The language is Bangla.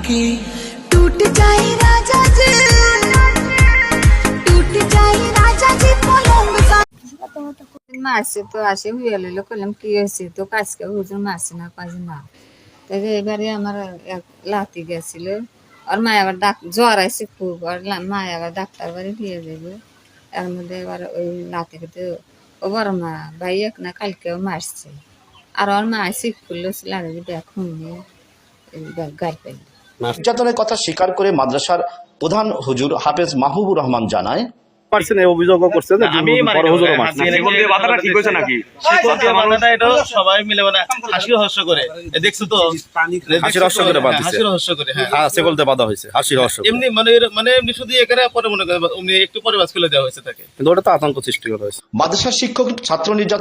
की टूट जाए राजा जी पलंग सा মারছে তো আসে হয়ে লইলো করলাম কি হয়েছে তো কাজকে হুজুর মারছে না কাজে না তাই এবারে আমার এক লাতি গেছিল আর মা আবার জ্বর আছে খুব আর মা আবার ডাক্তার বাড়ি দিয়ে যাবে এর মধ্যে এবার ওই লাতি খেতে ও বড় মা ভাই এক না কালকেও মারছে আর ওর মা শিখ করলো লাগে দেখুন গাড়ি পেল নির্যাতনের কথা স্বীকার করে মাদ্রাসার প্রধান হুজুর হাফেজ মাহবুবুর রহমান জানায়, পারছেন এই অভিযোগও করছে যে বড় হুজুরও মারছে। সেগুল দিয়ে বাধাটা ঠিক হয়েছে নাকি? সেগুল দিয়ে বাধাটা এটা সবাই মিলে মানে হাসি রহস্য করে দেখছো তো, হাসি রহস্য করে বাঁধছে, হাসি রহস্য করে। হ্যাঁ সেগুল দিয়ে বাঁধা হয়েছে হাসি রহস্য করে। এমনি মানে এমনি শুধু এখানে পরে মনে করে একটু পরে বাস ফেলে দেওয়া হয়েছে তাকে, কিন্তু ওটা তো আতঙ্ক সৃষ্টি করা হয়েছে। মাদ্রাসার শিক্ষক ছাত্র নির্যাতন